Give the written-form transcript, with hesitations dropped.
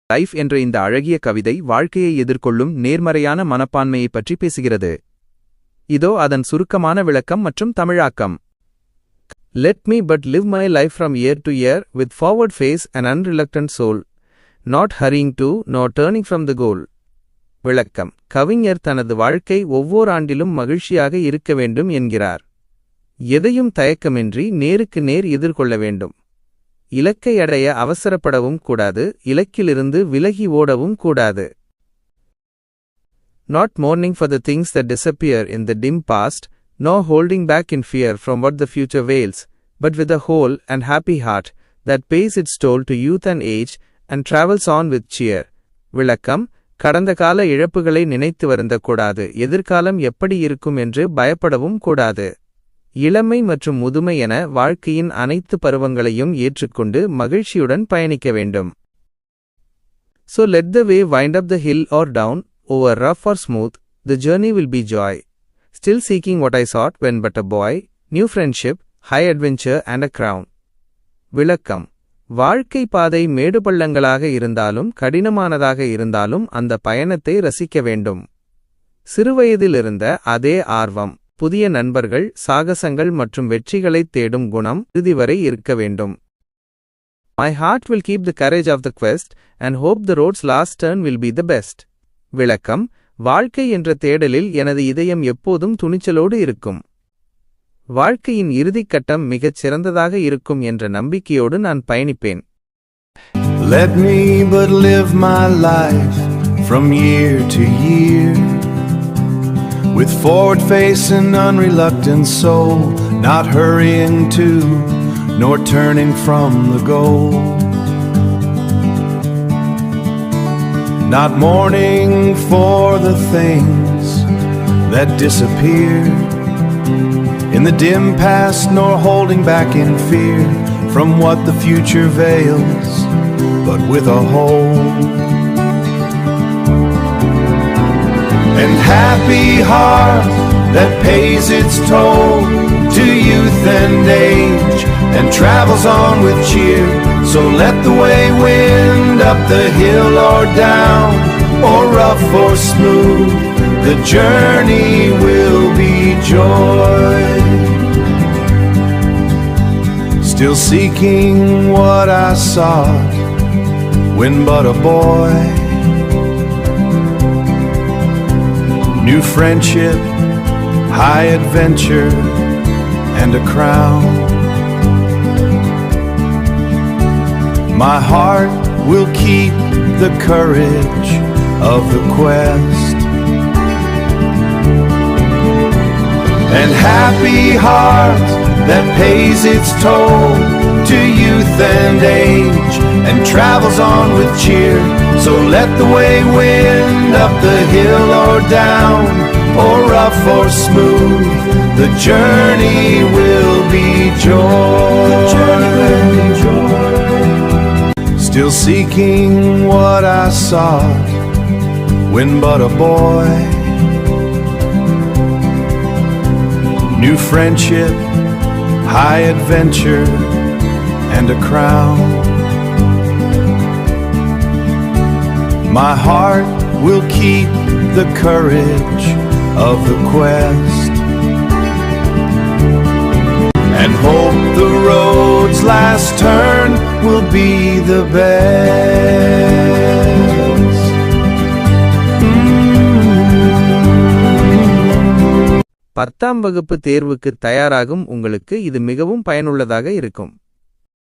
Life என்ற இந்த அழகிய கவிதை வாழ்க்கையை எதிர்கொள்ளும் நேர்மறையான மனப்பான்மையைப் பற்றி பேசுகிறது. இதோ அதன் சுருக்கமான விளக்கம் மற்றும் தமிழாக்கம். Let me but live my life from year to year with forward face and unreluctant soul, not hurrying to nor turning from the goal. விளக்கம். கவிஞர் தனது வாழ்க்கை ஒவ்வொரு ஆண்டிலும் மகிழ்ச்சியாக இருக்க வேண்டும் என்கிறார். எதையும் தயக்கமின்றி நேருக்கு நேர் எதிர்கொள்ள வேண்டும். இலக்கை அடைய அவசரப்படவும் கூடாது, இலக்கிலிருந்து விலகி ஓடவும் கூடாது. Not mourning for the things that disappear in the dim past, nor holding back in fear from what the future veils, but with a whole and happy heart that pays its toll to youth and age and travels on with cheer. விளக்கம். கடந்த கால இழப்புகளை நினைத்து வருந்தக்கூடாது, எதிர்காலம் எப்படி இருக்கும் என்று பயப்படவும் கூடாது. இளமை மற்றும் முதுமை என வாழ்க்கையின் அனைத்து பருவங்களையும் ஏற்றுக்கொண்டு மகிழ்ச்சியுடன் பயணிக்க வேண்டும். So let the way wind up the hill or down, over rough or smooth, the journey will be joy. Still seeking what I sought when but a boy, new friendship, high adventure and a crown. விளக்கம். வாழ்க்கை பாதை மேடுபள்ளங்களாக இருந்தாலும் கடினமானதாக இருந்தாலும் அந்த பயணத்தை ரசிக்க வேண்டும். சிறுவயதிலிருந்த அதே ஆர்வம், புதிய நண்பர்கள், சாகசங்கள் மற்றும் வெற்றிகளைத் தேடும் குணம் இறுதி வரை இருக்க வேண்டும். My heart will keep the courage of the quest and hope the road's last turn will be the best. விளக்கம். வாழ்க்கை என்ற தேடலில் எனது இதயம் எப்போதும் துணிச்சலோடு இருக்கும். வாழ்க்கையின் இறுதிக் கட்டம் மிகச் சிறந்ததாக இருக்கும் என்ற நம்பிக்கையோடு நான் பயணிப்பேன். Let me but live my life from year to year, with forward face and unreluctant soul, not hurrying to nor turning from the goal. Not mourning for the things that disappear in the dim past, nor holding back in fear from what the future veils, but with a whole and happy heart that pays its toll to youth and age and travels on with cheer. So let the way wind up the hill or down, or rough or smooth, the journey will be joy. Still seeking what I sought when but a boy, new friendship, high adventure and a crown. My heart will keep the courage of the quest, and happy heart that pays its toll to youth and age and travels on with cheer. So let the way wind up the hill or down, or rough or smooth, the journey will be joy. The journey will be joy. Still seeking what I sought when but a boy, new friendship, high adventure and a crown. My heart will keep the courage of the quest, and hope the road's last turn will be the best. 10ஆம் வகுப்பு தேர்வுக்கு தயாராகும் உங்களுக்கு இது மிகவும் பயனுள்ளதாக இருக்கும்.